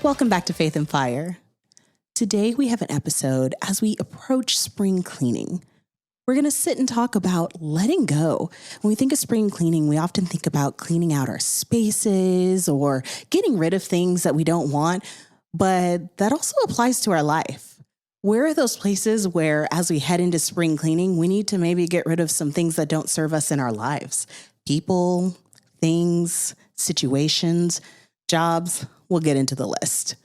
Welcome back to Faith and Fire. Today we have an episode as we approach spring cleaning. We're going to sit and talk about letting go. When we think of spring cleaning, we often think about cleaning out our spaces or getting rid of things that we don't want, but that also applies to our life. Where are those places where, as we head into spring cleaning, we need to maybe get rid of some things that don't serve us in our lives? People, things, situations, jobs. We'll get into the list.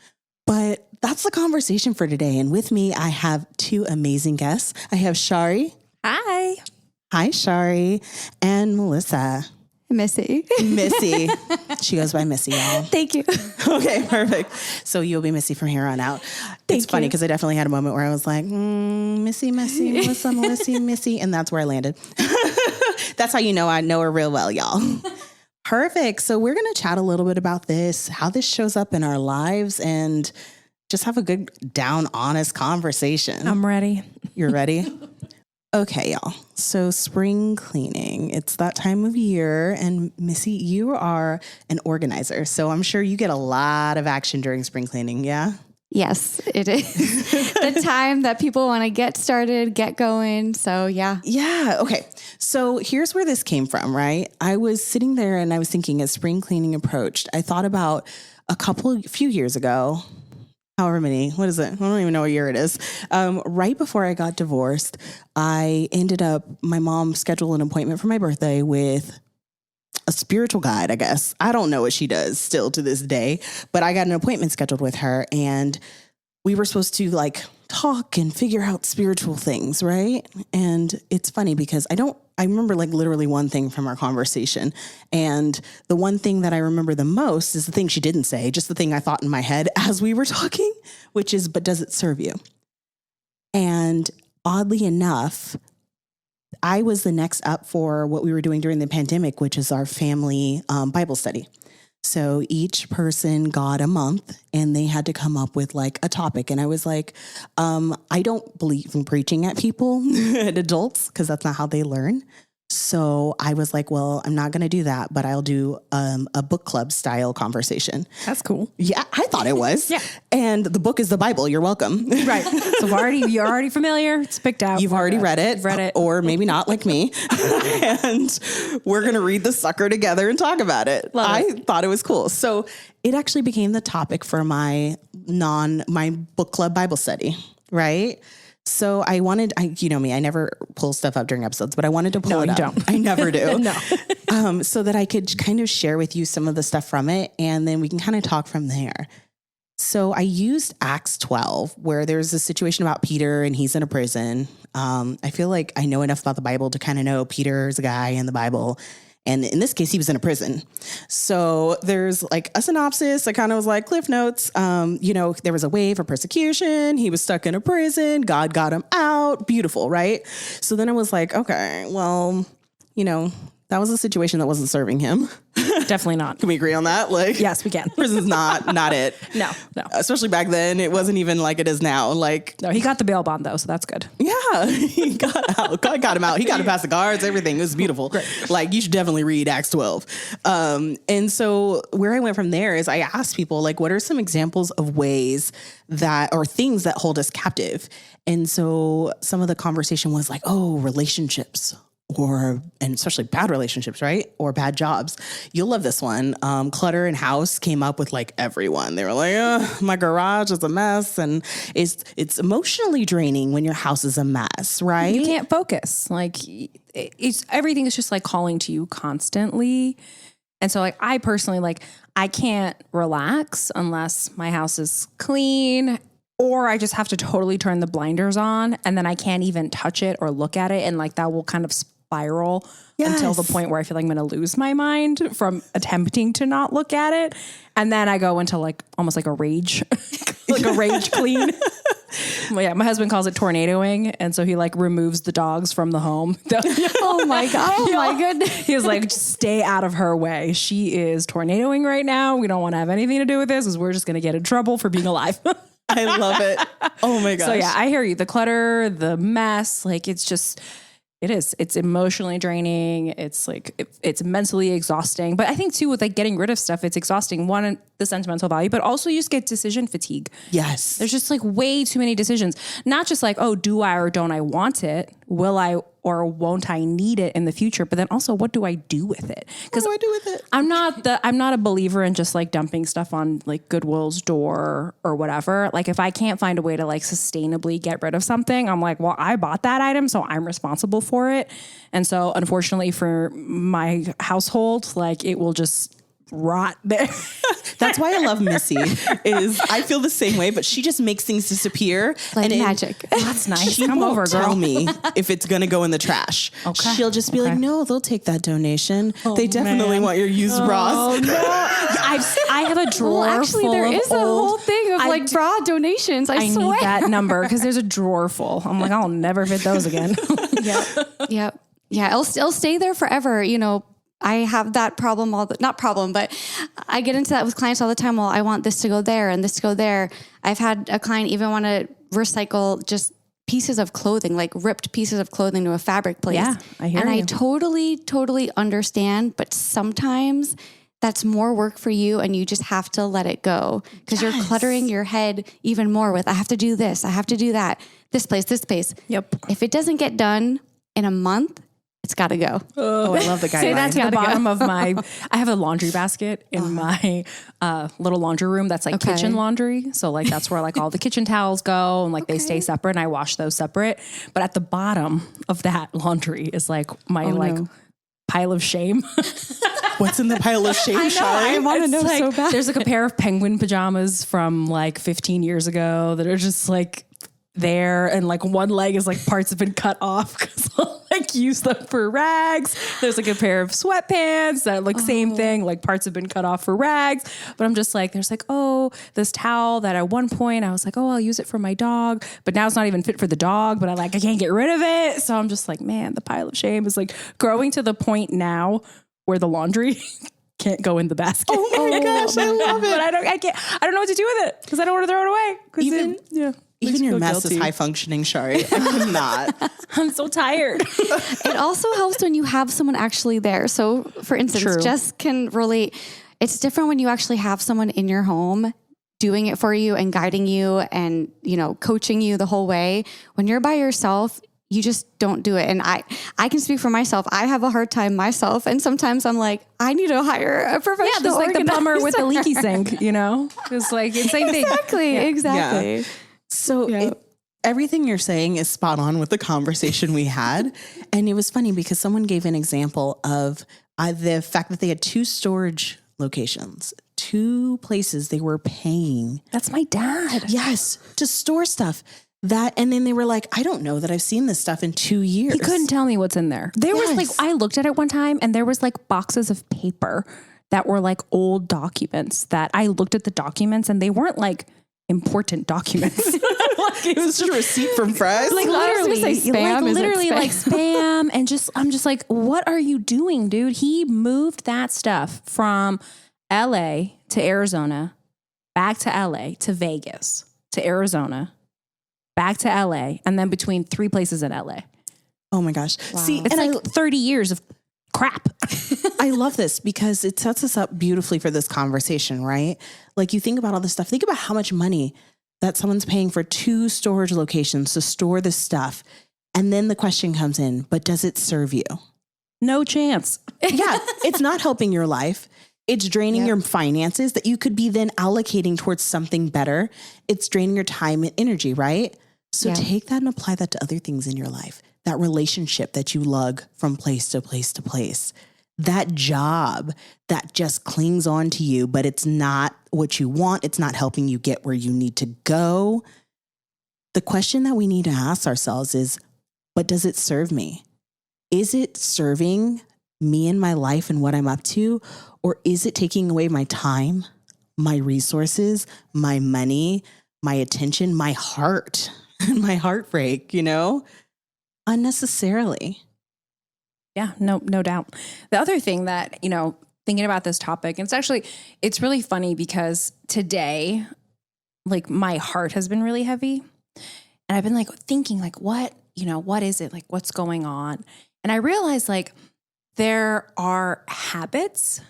But that's the conversation for today. And with me, I have two amazing guests. I have Shari. Hi. Hi, Shari. And Melissa. Missy. Missy. She goes by Missy, y'all. Thank you. Okay, perfect. So you'll be Missy from here on out. It's funny because I definitely had a moment where I was like, Missy, Melissa, Missy. And that's where I landed. That's how you know I know her real well, y'all. Perfect. So we're going to chat a little bit about this, how this shows up in our lives, and just have a good, down, honest conversation. I'm ready. You're ready? Okay, y'all. So spring cleaning, it's that time of year. And Missy, you are an organizer. So I'm sure you get a lot of action during spring cleaning. Yeah? Yes, it is the time that people want to get started, get going. So yeah. Yeah. Okay. So here's where this came from, right? I was sitting there and I was thinking as spring cleaning approached, I thought about a few years ago, however many, what is it? I don't even know what year it is. Right before I got divorced, my mom scheduled an appointment for my birthday with a spiritual guide, I guess. I don't know what she does still to this day, but I got an appointment scheduled with her and we were supposed to talk and figure out spiritual things, right? And it's funny because I remember literally one thing from our conversation. And the one thing that I remember the most is the thing she didn't say, just the thing I thought in my head as we were talking, which is, but does it serve you? And oddly enough, I was the next up for what we were doing during the pandemic, which is our family Bible study. So each person got a month and they had to come up with a topic. And I was like, I don't believe in preaching at people, at adults, because that's not how they learn. So I was like, well, I'm not going to do that, but I'll do a book club style conversation. That's cool. Yeah, I thought it was. Yeah. And the book is the Bible. You're welcome. Right. So you're already familiar. It's picked out. You've already read it. Read it. Or maybe not like me. And we're going to read the sucker together and talk about it. I thought it was cool. So it actually became the topic for my book club Bible study, right? So you know me, I never pull stuff up during episodes, but I wanted to pull it up. No, you don't. I never do. No. So that I could kind of share with you some of the stuff from it, and then we can kind of talk from there. So I used Acts 12, where there's a situation about Peter and he's in a prison. I feel like I know enough about the Bible to kind of know Peter's a guy in the Bible. And in this case, he was in a prison. So there's a synopsis. I kind of was like, Cliff Notes. There was a wave of persecution. He was stuck in a prison. God got him out. Beautiful, right? So then I was like, okay, well, that was a situation that wasn't serving him. Definitely not. Can we agree on that? Yes, we can. Prison's not it. No. Especially back then, it wasn't even like it is now. No, he got the bail bond though, so that's good. Yeah, he got out. God got him out. He got to pass the guards, everything. It was beautiful. Great. You should definitely read Acts 12. And so where I went from there is I asked people, what are some examples of ways or things that hold us captive? And so some of the conversation was relationships. And especially bad relationships, right? Or bad jobs. You'll love this one. Clutter and house came up with everyone. They were like, my garage is a mess. And it's emotionally draining when your house is a mess, right? You can't focus. Everything is just calling to you constantly. And so I personally, I can't relax unless my house is clean, or I just have to totally turn the blinders on and then I can't even touch it or look at it. And that will kind of spiral until the point where I feel like I'm going to lose my mind from attempting to not look at it. And then I go into almost a rage, a rage clean. Well, yeah, my husband calls it tornadoing. And so he removes the dogs from the home. Oh my God. Oh my goodness. He was just stay out of her way. She is tornadoing right now. We don't want to have anything to do with this because we're just going to get in trouble for being alive. I love it. Oh my gosh. So yeah, I hear you. The clutter, the mess, it's just It is. It's emotionally draining. It's like, it's mentally exhausting. But I think too, with like getting rid of stuff, it's exhausting. One, the sentimental value, but also you just get decision fatigue. Yes. There's just like way too many decisions. Not just like, oh, do I or don't I want it? Will I or won't I need it in the future? But then also, what do I do with it? What do I do with it? I'm not a believer in just like dumping stuff on like Goodwill's door or whatever. Like if I can't find a way to like sustainably get rid of something, I'm like, well, I bought that item, so I'm responsible for it. And so unfortunately for my household, like it will just rot there. That's why I love Missy. Is I feel the same way, but she just makes things disappear like magic. That's nice. She Come won't over, girl. tell me if it's gonna go in the trash. Okay. She'll just be like, "No, they'll take that donation. They definitely want your used bras." Oh no! I have a drawer. Well, actually, full there of is a old, whole thing of like bra donations. I swear. need that number because there's a drawer full. I'm like, I'll never fit those again. Yep. Yeah. It'll stay there forever. You know, I have that problem not problem, but I get into that with clients all the time. Well, I want this to go there and this to go there. I've had a client even want to recycle just pieces of clothing, like ripped pieces of clothing to a fabric place. Yeah, I hear you. I totally understand, but sometimes that's more work for you and you just have to let it go because you're cluttering your head even more with, I have to do this, I have to do that, this place. Yep. If it doesn't get done in a month, it's got to go. Oh, I love the guy. Say that's at the bottom of my, I have a laundry basket in my little laundry room that's like kitchen laundry. So like that's where like all the kitchen towels go and like they stay separate and I wash those separate. But at the bottom of that laundry is like my pile of shame. What's in the pile of shame, Shari? I want to know like, so bad. There's like a pair of penguin pajamas from like 15 years ago that are just like there and like one leg is like parts have been cut off because I'll like use them for rags. There's like a pair of sweatpants that like same thing, like parts have been cut off for rags. But I'm just like, there's like, oh, this towel that at one point I was like, oh, I'll use it for my dog, but now it's not even fit for the dog, but I can't get rid of it. So I'm just like, man, the pile of shame is like growing to the point now where the laundry can't go in the basket. Oh my gosh, I love it. But I don't know what to do with it because I don't want to throw it away. Even your mess is high functioning, Shari. I cannot. I'm so tired. It also helps when you have someone actually there. So for instance, Jess can relate. It's different when you actually have someone in your home doing it for you and guiding you and, you know, coaching you the whole way. When you're by yourself, you just don't do it. And I can speak for myself. I have a hard time myself. And sometimes I'm like, I need to hire a professional. Yeah, there's like the plumber with the leaky sink, you know? It's like, it's same thing. Exactly. Yeah. So everything you're saying is spot on with the conversation we had. And it was funny because someone gave an example of the fact that they had 2 storage locations, 2 places they were paying. That's my dad. Yes, to store stuff. And then they were like, I don't know that I've seen this stuff in 2 years. He couldn't tell me what's in there. There was like, I looked at it one time and there was like boxes of paper that were like old documents that I looked at the documents and they weren't like important documents. Like, it was just a receipt from Fry's. Like literally, spam. Like spam. And I'm just like, what are you doing, dude? He moved that stuff from LA to Arizona, back to LA to Vegas to Arizona, back to LA, and then between 3 places in LA. Oh my gosh. Wow. See, It's and like 30 years of crap. I love this because it sets us up beautifully for this conversation, right? Like you think about all this stuff. Think about how much money that someone's paying for 2 storage locations to store this stuff. And then the question comes in, but does it serve you? No chance. Yeah, it's not helping your life. It's draining your finances that you could be then allocating towards something better. It's draining your time and energy, right? So take that and apply that to other things in your life. That relationship that you lug from place to place to place. That job that just clings on to you, but it's not what you want. It's not helping you get where you need to go. The question that we need to ask ourselves is, but does it serve me? Is it serving me and my life and what I'm up to? Or is it taking away my time, my resources, my money, my attention, my heart, and my heartbreak, you know? Unnecessarily. Yeah, no doubt. The other thing that, you know, thinking about this topic, and it's really funny because today, like my heart has been really heavy and I've been like thinking like, what what is it? Like, what's going on? And I realized like there are habits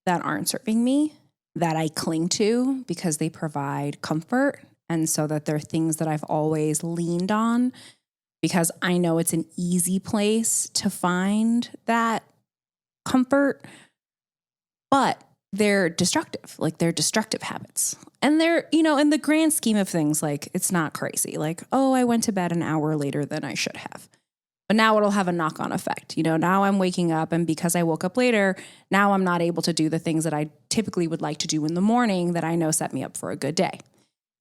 that aren't serving me that I cling to because they provide comfort. And so that they're things that I've always leaned on because I know it's an easy place to find that comfort, but they're destructive. Like they're destructive habits. And they're, in the grand scheme of things, like it's not crazy. Like, oh, I went to bed an hour later than I should have. But now it'll have a knock-on effect. Now I'm waking up, and because I woke up later, now I'm not able to do the things that I typically would like to do in the morning that I know set me up for a good day.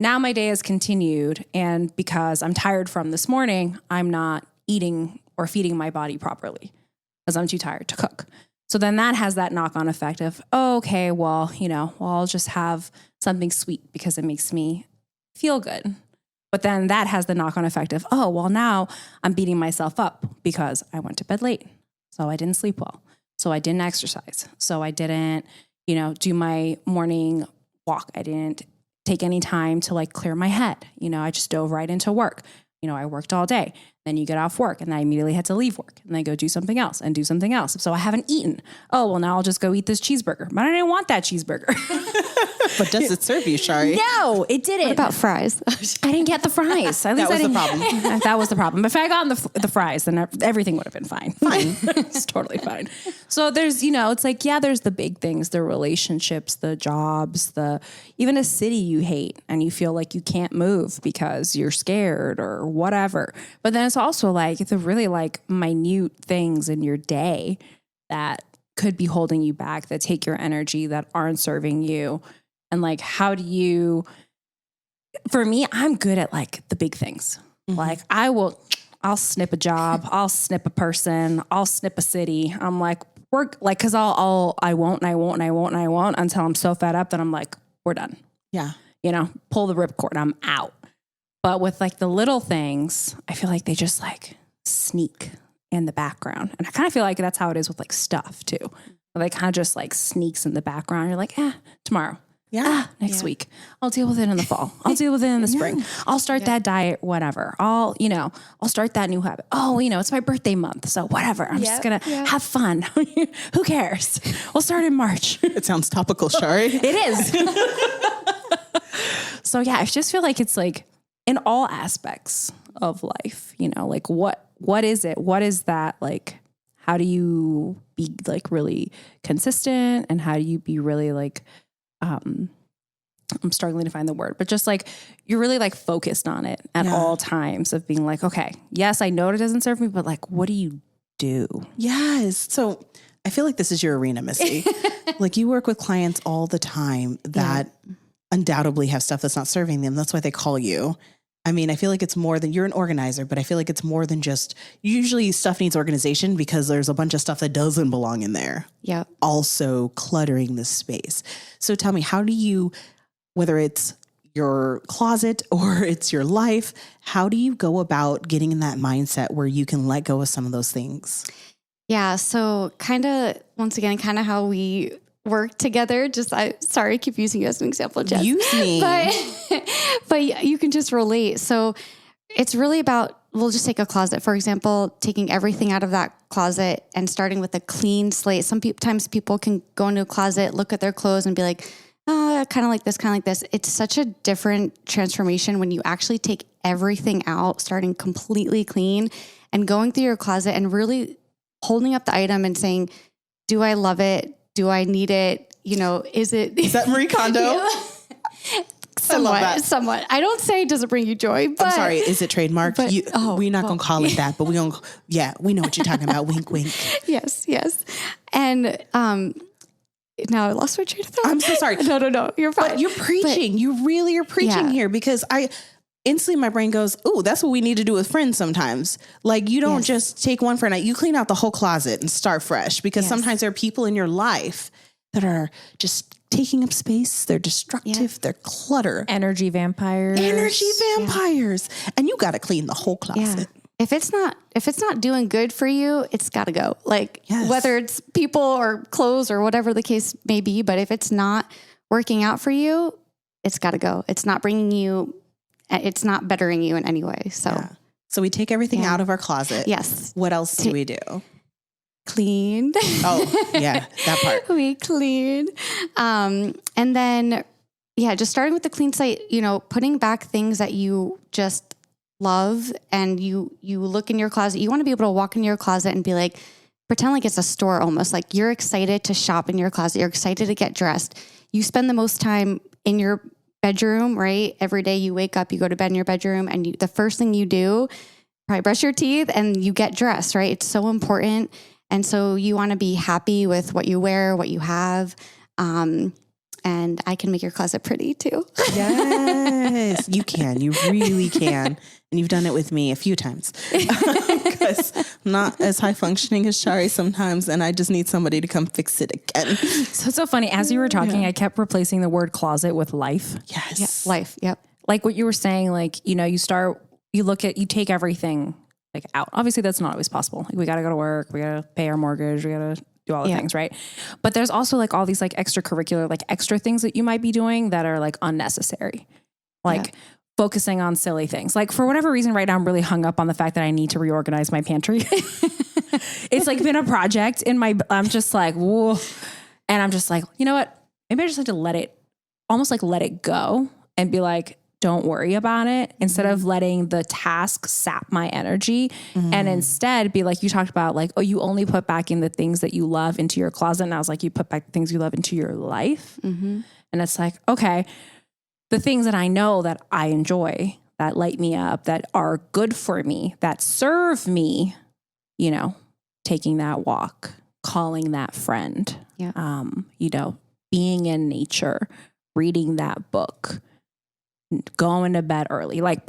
Now my day has continued, and because I'm tired from this morning, I'm not eating or feeding my body properly because I'm too tired to cook. So then that has that knock-on effect of, oh, okay, well, I'll just have something sweet because it makes me feel good. But then that has the knock-on effect of, oh, well, now I'm beating myself up because I went to bed late. So I didn't sleep well. So I didn't exercise. So I didn't, do my morning walk. I didn't take any time to like clear my head. I just dove right into work. I worked all day. Then you get off work and then I immediately had to leave work and then go do something else and do something else. So I haven't eaten. Oh, well, now I'll just go eat this cheeseburger. But I didn't want that cheeseburger. But does it serve you, Shari? No, it didn't. What about fries? I didn't get the fries. At least That was I the didn't. problem. That was the problem. But if I got the fries, then everything would have been fine. It's totally fine. So there's, it's like, yeah, there's the big things, the relationships, the jobs, even a city you hate and you feel like you can't move because you're scared or whatever. But then it's also like the really like minute things in your day that could be holding you back, that take your energy, that aren't serving you. And like, how do you, for me, I'm good at like the big things. Mm-hmm. Like I'll snip a job, I'll snip a person, I'll snip a city. I'm like, cause I won't until I'm so fed up that I'm like, we're done. Yeah. Pull the ripcord, I'm out. But with like the little things, I feel like they just like sneak in the background. And I kind of feel like that's how it is with like stuff too. Like kind of just like sneaks in the background. You're like, tomorrow. Yeah. Next week. I'll deal with it in the fall. I'll deal with it in the spring. I'll start that diet, whatever. I'll start that new habit. Oh, it's my birthday month. So whatever. I'm just going to have fun. Who cares? We'll start in March. It sounds topical, Shari. It is. So yeah, I just feel like it's like in all aspects of life, like what is it? What is that? Like, how do you be like really consistent and how do you be really like, I'm struggling to find the word, but just like, you're really like focused on it at all times of being like, okay, yes, I know it doesn't serve me, but like, what do you do? Yes. So I feel like this is your arena, Missy. Like you work with clients all the time that undoubtedly have stuff that's not serving them. That's why they call you. I mean, I feel like it's more than you're an organizer, but I feel like it's more than just usually stuff needs organization because there's a bunch of stuff that doesn't belong in there. Yeah. Also cluttering the space. So tell me, how do you, whether it's your closet or it's your life, how do you go about getting in that mindset where you can let go of some of those things? Yeah. So once again, how we work together. Sorry, I keep using you as an example, Jess. Use me. But you can just relate. So it's really about, we'll just take a closet, for example, taking everything out of that closet and starting with a clean slate. Sometimes people can go into a closet, look at their clothes and be like, kind of like this, kind of like this. It's such a different transformation when you actually take everything out, starting completely clean and going through your closet and really holding up the item and saying, do I love it? Do I need it? Is that Marie Kondo? Somewhat. I don't say does it bring you joy, but I'm sorry. Is it trademarked? We're not going to call it that, but we know what you're talking about. Wink, wink. Yes. And, now I lost my train of thought. I'm so sorry. No, you're fine. But you're preaching. You really are preaching here because instantly my brain goes, ooh, that's what we need to do with friends sometimes. Like you don't just take one for a night. You clean out the whole closet and start fresh because sometimes there are people in your life that are just taking up space. They're destructive. They're clutter. Energy vampires. And you got to clean the whole closet. Yeah. If it's not doing good for you, it's got to go. Like whether it's people or clothes or whatever the case may be, but if it's not working out for you, it's got to go. It's not bettering you in any way. So So we take everything out of our closet. Yes. What else do we do? Clean. Oh, yeah, that part. We clean. And then, just starting with the clean slate, putting back things that you just love, and you look in your closet. You want to be able to walk in your closet and be like, pretend like it's a store almost. Like you're excited to shop in your closet. You're excited to get dressed. You spend the most time in your bedroom, right? Every day you wake up, you go to bed in your bedroom, and the first thing you do, probably brush your teeth and you get dressed, right? It's so important. And so you want to be happy with what you wear, what you have. And I can make your closet pretty too. Yes, you can. You really can. And you've done it with me a few times. Because I'm not as high functioning as Shari sometimes, and I just need somebody to come fix it again. So it's so funny. As you were talking, I kept replacing the word closet with life. Yes. Yeah, life. Yep. Like what you were saying, like, you take everything like out. Obviously that's not always possible. Like we got to go to work. We got to pay our mortgage. We got to do all the things, right? But there's also like all these like extracurricular, like extra things that you might be doing that are like unnecessary. Like focusing on silly things. Like for whatever reason right now, I'm really hung up on the fact that I need to reorganize my pantry. It's like been a project in I'm just like, whoa. And I'm just like, you know what? Maybe I just have to let it go and be like, don't worry about it, instead of letting the task sap my energy, and instead be like, you talked about like, oh, you only put back in the things that you love into your closet. And I was like, you put back the things you love into your life. And it's like, okay, the things that I know that I enjoy, that light me up, that are good for me, that serve me, taking that walk, calling that friend, being in nature, reading that book, going to bed early, like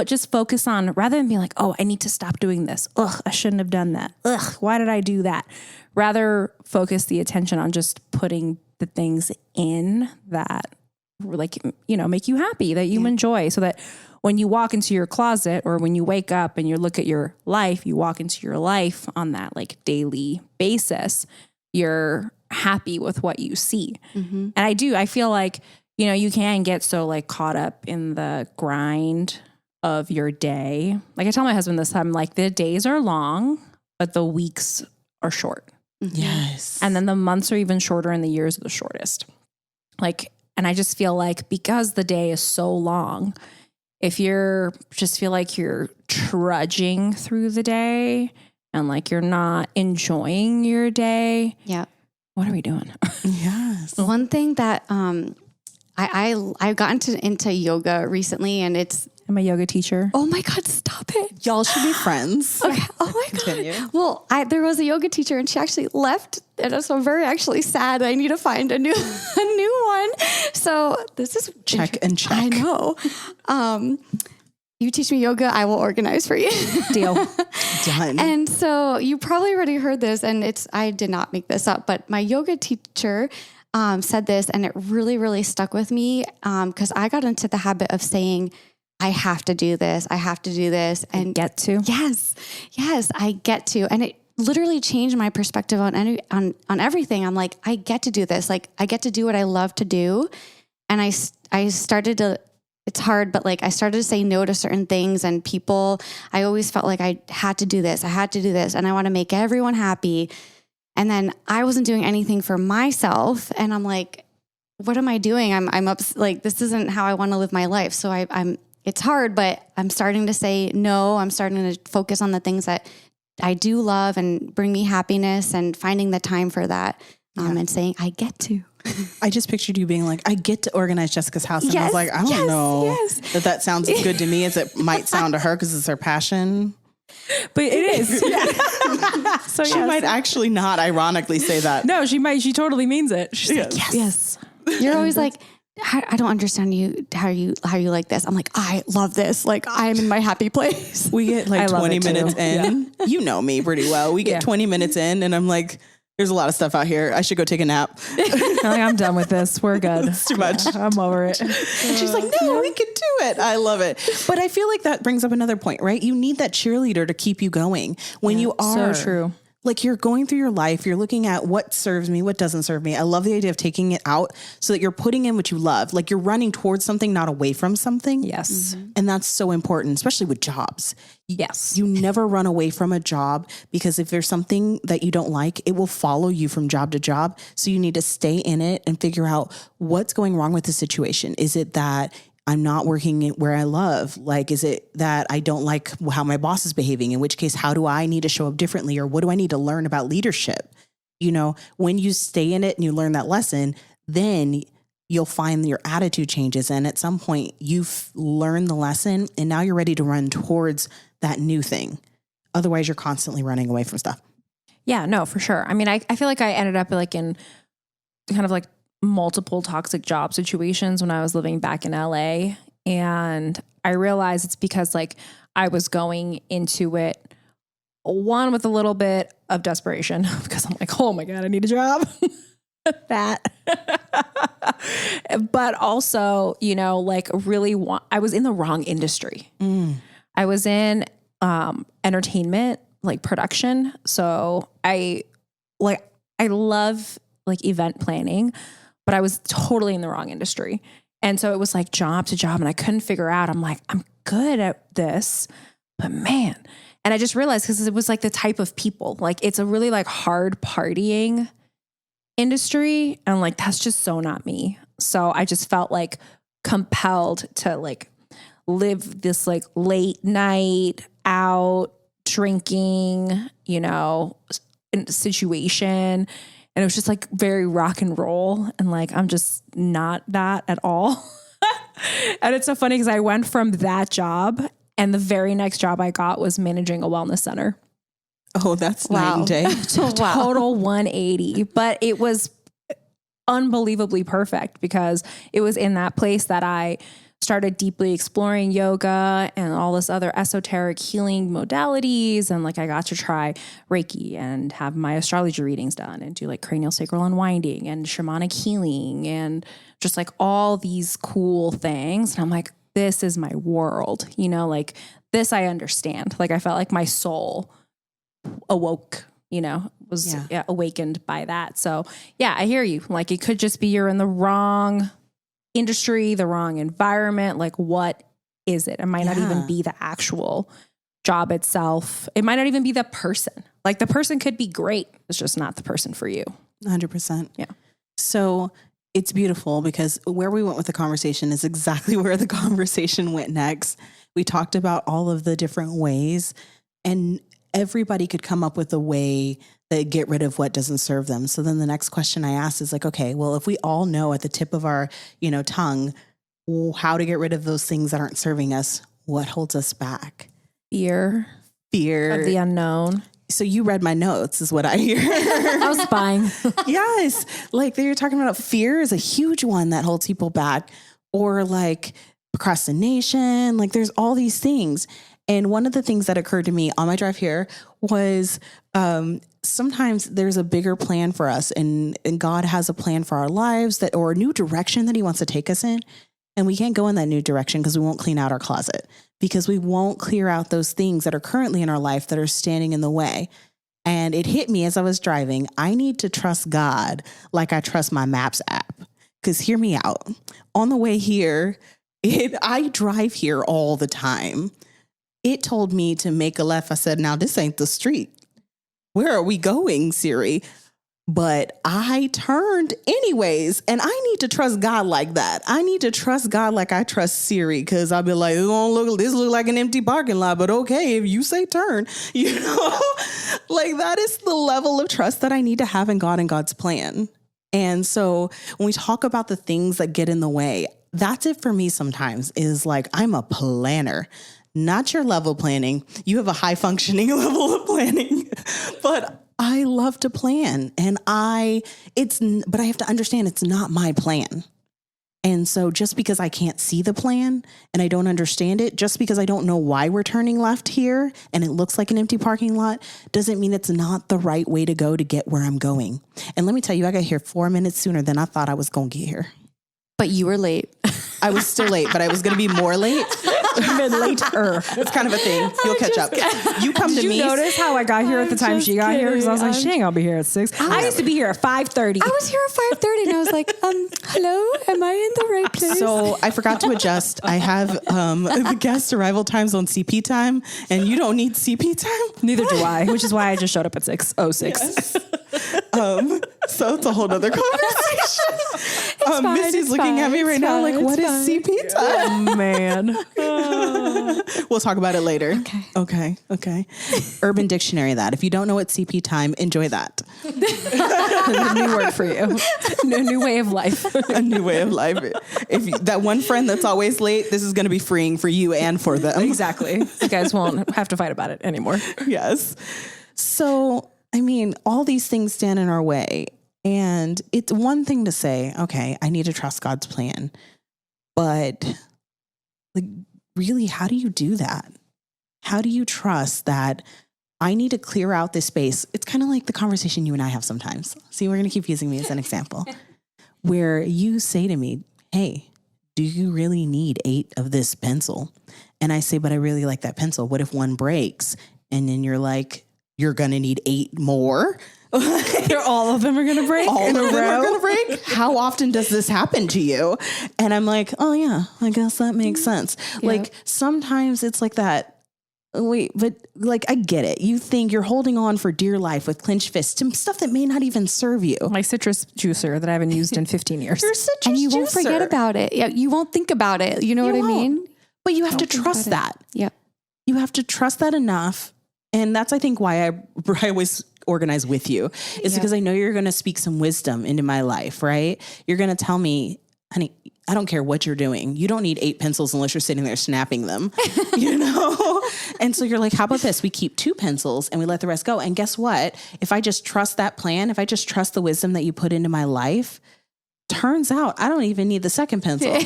just focus on, rather than being like, oh, I need to stop doing this. Ugh, I shouldn't have done that. Ugh, why did I do that? Rather focus the attention on just putting the things in that like, make you happy, that you enjoy, so that when you walk into your closet, or when you wake up and you look at your life, you walk into your life on that like daily basis, you're happy with what you see. And I feel like, you can get so like caught up in the grind of your day. Like I tell my husband this time, like the days are long, but the weeks are short. Yes. And then the months are even shorter and the years are the shortest. Like, and I just feel like because the day is so long, if you're just feel like you're trudging through the day and like you're not enjoying your day. Yeah. What are we doing? Yes. One thing that, I got into yoga recently, and I'm a yoga teacher. Oh my God, stop it. Y'all should be friends. Okay. Oh my Continue. God. Well, there was a yoga teacher, and she actually left. And so I'm very actually sad. I need to find a new one. So this is check and check. I know. You teach me yoga, I will organize for you. Deal. Done. And so you probably already heard this, and I did not make this up, but my yoga teacher said this, and it really, really stuck with me because I got into the habit of saying, I have to do this. I have to do this. And get to. Yes, I get to. And it literally changed my perspective on everything. I'm like, I get to do this. Like I get to do what I love to do. And I started to, it's hard, but like I started to say no to certain things and people. I always felt like I had to do this. I had to do this. And I want to make everyone happy. And then I wasn't doing anything for myself. And I'm like, what am I doing? I'm up, like, this isn't how I want to live my life. So it's hard, but I'm starting to say no. I'm starting to focus on the things that I do love and bring me happiness, and finding the time for that. And saying, I get to. I just pictured you being like, I get to organize Jessica's house. And I was like, I don't know that sounds as good to me as it might sound to her because it's her passion. But it is. So she might actually not ironically say that. No, she might. She totally means it. She's like, yes. You're always like, I don't understand you, how you like this. I'm like, I love this. Like I'm in my happy place. We get like 20 minutes in. Yeah. You know me pretty well. We get 20 minutes in and I'm like, there's a lot of stuff out here. I should go take a nap. I'm done with this. We're good. It's too much. I'm over it. And she's like, no, we can do it. I love it. But I feel like that brings up another point, right? You need that cheerleader to keep you going when you are so true. Like you're going through your life, you're looking at what serves me, what doesn't serve me. I love the idea of taking it out so that you're putting in what you love. Like you're running towards something, not away from something. Yes. And that's so important, especially with jobs. Yes. You never run away from a job, because if there's something that you don't like, it will follow you from job to job. So you need to stay in it and figure out what's going wrong with the situation. Is it that I'm not working where I love? Like, is it that I don't like how my boss is behaving? In which case, how do I need to show up differently? Or what do I need to learn about leadership? You know, when you stay in it and you learn that lesson, then you'll find your attitude changes. And at some point you've learned the lesson and now you're ready to run towards that new thing. Otherwise you're constantly running away from stuff. Yeah, no, for sure. I mean, I feel like I ended up like in kind of like multiple toxic job situations when I was living back in LA. And I realized it's because like I was going into it, one, with a little bit of desperation because I'm like, oh my God, I need a job. That. But also, you know, like really I was in the wrong industry. I was in entertainment, like production. So I love like event planning, but I was totally in the wrong industry. And so it was like job to job and I couldn't figure out, I'm like, I'm good at this, but man. And I just realized because it was like the type of people, like it's a really like hard partying industry. And I'm like, that's just so not me. So I just felt like compelled to like live this like late night out drinking, you know, situation. And it was just like very rock and roll. And like, I'm just not that at all. And it's so funny because I went from that job and the very next job I got was managing a wellness center. Oh, that's night and day. Total 180. But it was unbelievably perfect because it was in that place that I started deeply exploring yoga and all this other esoteric healing modalities. And like I got to try Reiki and have my astrology readings done and do like cranial sacral unwinding and shamanic healing and just like all these cool things. And I'm like, this is my world, you know, like this I understand. Like I felt like my soul awoke, you know, was awakened by that. So yeah, I hear you. Like it could just be you're in the wrong industry, the wrong environment. Like what is it? It might not even be the actual job itself. It might not even be the person. Like the person could be great. It's just not the person for you. 100%. Yeah. So it's beautiful because where we went with the conversation is exactly where the conversation went next. We talked about all of the different ways and everybody could come up with a way that get rid of what doesn't serve them. So then the next question I asked is like, okay, well, if we all know at the tip of our, you know, tongue, how to get rid of those things that aren't serving us, what holds us back? Fear of the unknown. So you read my notes is what I hear. I was spying. Yes. Like they were talking about fear is a huge one that holds people back, or like procrastination. Like there's all these things. And one of the things that occurred to me on my drive here was sometimes there's a bigger plan for us and God has a plan for our lives or a new direction that he wants to take us in. And we can't go in that new direction because we won't clean out our closet, because we won't clear out those things that are currently in our life that are standing in the way. And it hit me as I was driving. I need to trust God like I trust my Maps app. Because hear me out. On the way here, I drive here all the time. It told me to make a left. I said, now this ain't the street. Where are we going, Siri? But I turned anyways, and I need to trust God like that. I need to trust God like I trust Siri, because I'll be like, this look like an empty parking lot, but okay, if you say turn, you know, like that is the level of trust that I need to have in God and God's plan. And so when we talk about the things that get in the way, that's it for me sometimes, is like, I'm a planner. Not your level planning. You have a high functioning level of planning, but I love to plan, but I have to understand it's not my plan. And so just because I can't see the plan and I don't understand it, just because I don't know why we're turning left here and it looks like an empty parking lot, doesn't mean it's not the right way to go to get where I'm going. And let me tell you, I got here 4 minutes sooner than I thought I was going to get here. But you were late. I was still late, but I was going to be more late. been later. It's kind of a thing. You'll catch up. You come to Did me. you notice how I got here at the time she got here? Because I was like, she ain't gonna be here at 6. I used to be here at 5:30. I was here at 5:30 and I was like, hello, am I in the right place? So I forgot to adjust. I have the guest arrival times on CP time, and you don't need CP time. Neither do I, which is why I just showed up at 6:06. Yes. So it's a whole other conversation. Missy's looking at me right now like, what is CP time? Oh, man. We'll talk about it later. Okay. Urban Dictionary that. If you don't know what CP time, enjoy that. A new word for you. A new way of life. A new way of life. If you, that one friend that's always late, this is going to be freeing for you and for them. Exactly. You guys won't have to fight about it anymore. Yes. So, I mean, all these things stand in our way. And it's one thing to say, okay, I need to trust God's plan. But like, really, how do you do that? How do you trust that I need to clear out this space? It's kind of like the conversation you and I have sometimes. See, we're going to keep using me as an example. Where you say to me, hey, do you really need 8 of this pencil? And I say, but I really like that pencil. What if one breaks? And then you're like, you're going to need 8 more? All of them are going to break. All of them are going to break. How often does this happen to you? And I'm like, oh yeah, I guess that makes sense. Yeah. Like sometimes it's like that. Wait, but like, I get it. You think you're holding on for dear life with clenched fists to stuff that may not even serve you. My citrus juicer that I haven't used in 15 years. Your citrus and you won't juicer. forget about it. Yeah, you won't think about it. You know what I mean? But you have to Don't think trust about that. Yep. You have to trust that enough. And that's, I think, why I always organize with you is because I know you're going to speak some wisdom into my life, right? You're going to tell me, honey, I don't care what you're doing. You don't need 8 pencils unless you're sitting there snapping them, you know? And so you're like, how about this? We keep 2 pencils and we let the rest go. And guess what? If I just trust that plan, if I just trust the wisdom that you put into my life, turns out I don't even need the second pencil.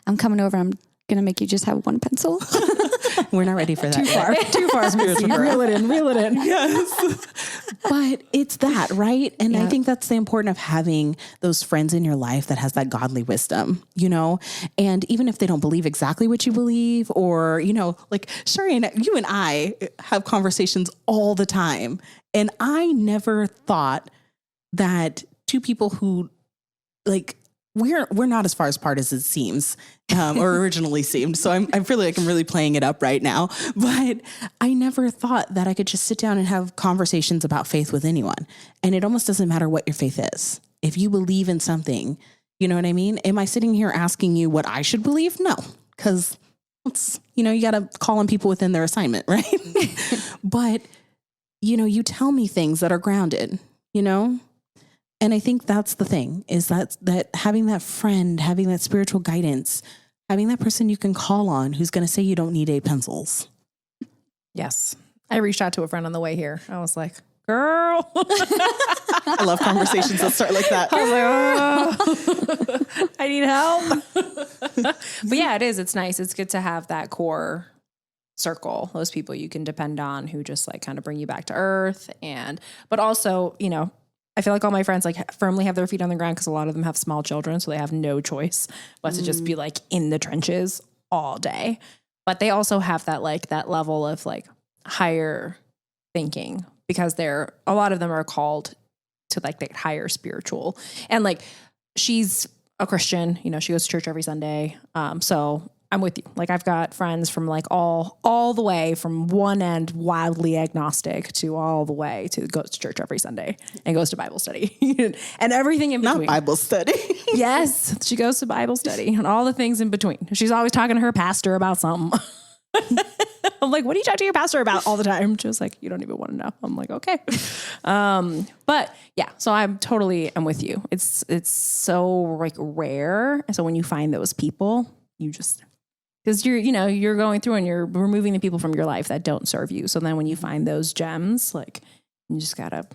I'm coming over. I'm going to make you just have 1 pencil. We're not ready for that. Too far. Reel it in. Yes. But it's that, right? And I think that's the importance of having those friends in your life that has that godly wisdom, you know? And even if they don't believe exactly what you believe, or, you know, like Shari and you and I have conversations all the time. And I never thought that 2 people who like, we're not as far apart as it seems, or originally seemed. So I feel like I'm really playing it up right now. But I never thought that I could just sit down and have conversations about faith with anyone. And it almost doesn't matter what your faith is. If you believe in something, you know what I mean? Am I sitting here asking you what I should believe? No, because it's, you know, you got to call on people within their assignment, right? But, you know, you tell me things that are grounded, you know? And I think that's the thing, is that having that friend, having that spiritual guidance, having that person you can call on who's going to say you don't need 8 pencils. Yes. I reached out to a friend on the way here. I was like, girl. I love conversations that start like that. I was like, oh, I need help. But yeah, it is. It's nice. It's good to have that core circle, those people you can depend on who just like kind of bring you back to earth. But also, you know, I feel like all my friends like firmly have their feet on the ground because a lot of them have small children, so they have no choice but to just be like in the trenches all day. But they also have that like that level of like higher thinking because a lot of them are called to like that higher spiritual. And like she's a Christian, you know, she goes to church every Sunday. So I'm with you. Like I've got friends from like all the way from one end, wildly agnostic, to all the way to goes to church every Sunday and goes to Bible study and everything in between. Not Bible study. Yes, she goes to Bible study and all the things in between. She's always talking to her pastor about something. I'm like, what do you talk to your pastor about all the time? She was like, you don't even want to know. I'm like, okay. But yeah, so I'm with you. It's so like rare. So when you find those people, you just, because you're going through and you're removing the people from your life that don't serve you. So then when you find those gems, like you just gotta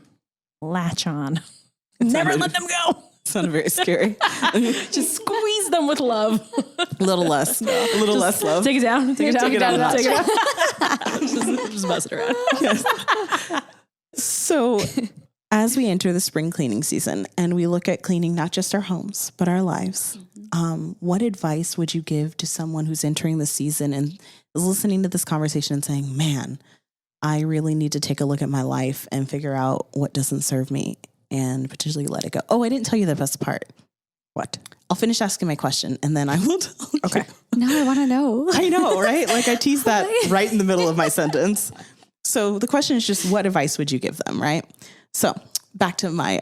latch on. Never let them go. Sounded very scary. Just squeeze them with love. A little less love. Take it down. Take it down. Just Just bust it around. Yes. So As we enter the spring cleaning season and we look at cleaning not just our homes, but our lives, what advice would you give to someone who's entering the season and is listening to this conversation and saying, man, I really need to take a look at my life and figure out what doesn't serve me and potentially let it go? Oh, I didn't tell you the best part. What? I'll finish asking my question and then I will tell you. Okay. Now I want to know. I know, right? Like I teased that right in the middle of my sentence. So the question is just, what advice would you give them, right? So back to my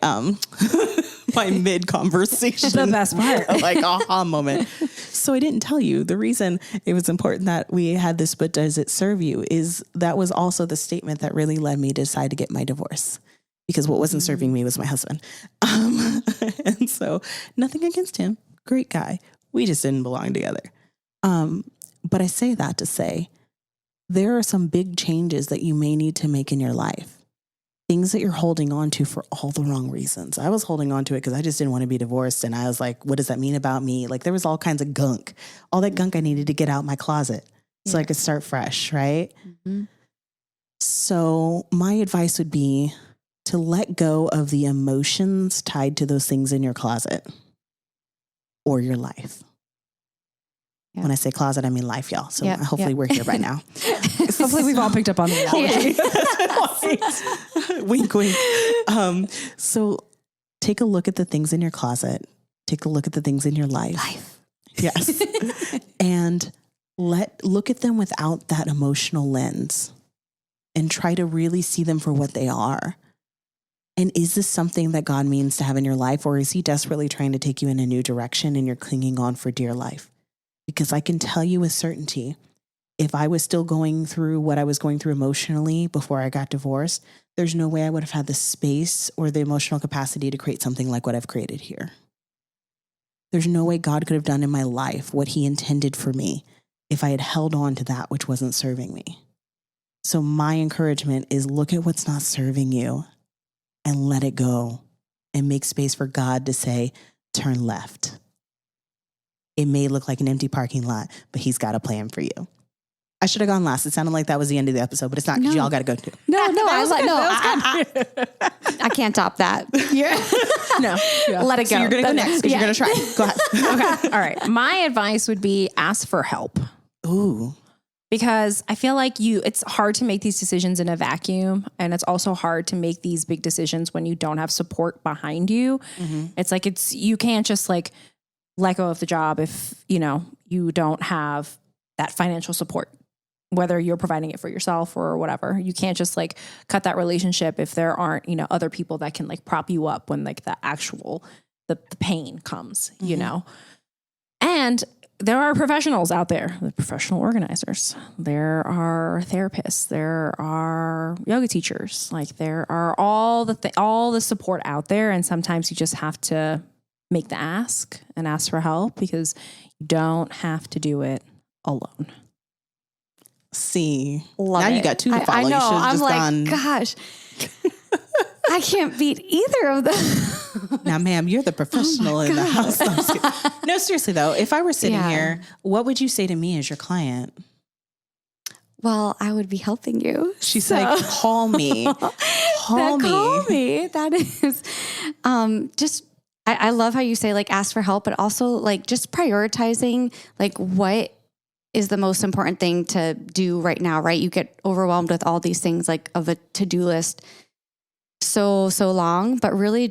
my mid conversation, The best part. like aha moment. So I didn't tell you the reason it was important that we had this, but does it serve you? Is that was also the statement that really led me to decide to get my divorce, because what wasn't serving me was my husband. And so nothing against him, great guy. We just didn't belong together. But I say that to say there are some big changes that you may need to make in your life. Things that you're holding on to for all the wrong reasons. I was holding on to it because I just didn't want to be divorced. And I was like, what does that mean about me? Like there was all kinds of gunk, all that gunk I needed to get out my closet so I could start fresh, right? Mm-hmm. So my advice would be to let go of the emotions tied to those things in your closet or your life. Yeah. When I say closet, I mean life, y'all. So hopefully we're here by now. Hopefully we've all picked up on the analogy. Wink, wink. So take a look at the things in your closet. Take a look at the things in your life. Yes. And look at them without that emotional lens and try to really see them for what they are. And is this something that God means to have in your life, or is he desperately trying to take you in a new direction and you're clinging on for dear life? Because I can tell you with certainty, if I was still going through what I was going through emotionally before I got divorced, there's no way I would have had the space or the emotional capacity to create something like what I've created here. There's no way God could have done in my life what he intended for me if I had held on to that which wasn't serving me. So my encouragement is look at what's not serving you and let it go and make space for God to say, turn left. It may look like an empty parking lot, but he's got a plan for you. I should have gone last. It sounded like that was the end of the episode, but it's not because y'all got to go too. I can't top that. Let it go. So you're going to go next because you're going to try. Go ahead. Okay. All right. My advice would be ask for help. Ooh. Because I feel like it's hard to make these decisions in a vacuum. And it's also hard to make these big decisions when you don't have support behind you. Mm-hmm. It's like, you can't just like let go of the job if, you don't have that financial support, whether you're providing it for yourself or whatever. You can't just like cut that relationship if there aren't, other people that can like prop you up when like the actual, the pain comes, mm-hmm. And there are professionals out there, the professional organizers. There are therapists. There are yoga teachers. Like there are all the support out there. And sometimes you just have to make the ask and ask for help because you don't have to do it alone. See, love now it. You got two to follow. I know. You should have I'm just like, gone. Gosh, I can't beat either of them. Now, ma'am, you're the professional in the house. No, seriously though, if I were sitting here, what would you say to me as your client? Well, I would be helping you. She's like, call me. Call me. That is just, I love how you say like ask for help, but also like just prioritizing like what is the most important thing to do right now, right? You get overwhelmed with all these things like of a to-do list so long, but really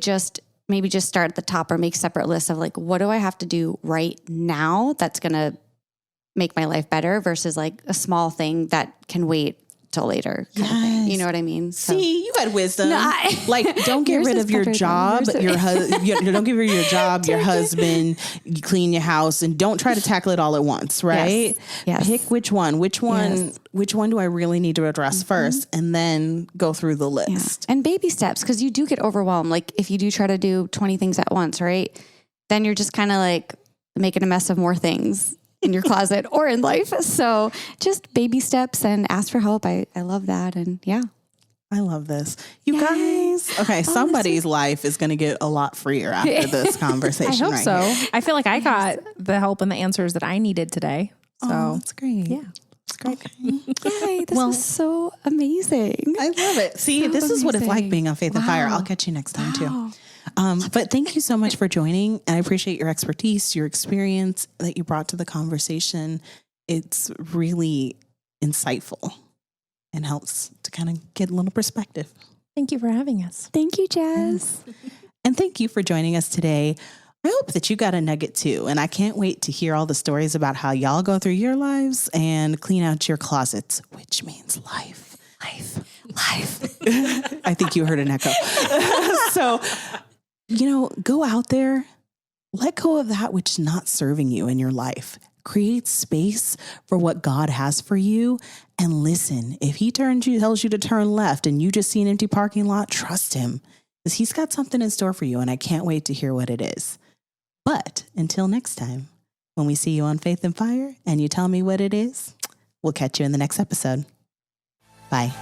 maybe just start at the top or make separate lists of like, what do I have to do right now that's going to make my life better versus like a small thing that can wait till later. Kind of thing. You know what I mean? See, you got wisdom. No, don't get rid of your job. Don't get rid of your job, your husband, you clean your house, and don't try to tackle it all at once, right? Yes. Pick which one do I really need to address first, and then go through the list. Yeah. And baby steps, because you do get overwhelmed. Like if you do try to do 20 things at once, right? Then you're just kind of like making a mess of more things in your closet or in life. So just baby steps and ask for help. I love that. And yeah. I love this. You guys. Okay. Somebody's life is going to get a lot freer after this conversation. I hope so. Here. I feel like I got the help and the answers that I needed today. So that's great. Yeah. It's great. Yay, this was so amazing. I love it. See, So this is what it's like amazing. being on Faith and Fire. I'll catch you next time too. But thank you so much for joining. And I appreciate your expertise, your experience that you brought to the conversation. It's really insightful and helps to kind of get a little perspective. Thank you for having us. Thank you, Jazz. And thank you for joining us today. I hope that you got a nugget too. And I can't wait to hear all the stories about how y'all go through your lives and clean out your closets, which means life. I think you heard an echo. So, go out there, let go of that which is not serving you in your life. Create space for what God has for you. And listen, if he tells you to turn left and you just see an empty parking lot, trust him, because he's got something in store for you. And I can't wait to hear what it is. But until next time, when we see you on Faith and Fire and you tell me what it is, we'll catch you in the next episode. Bye.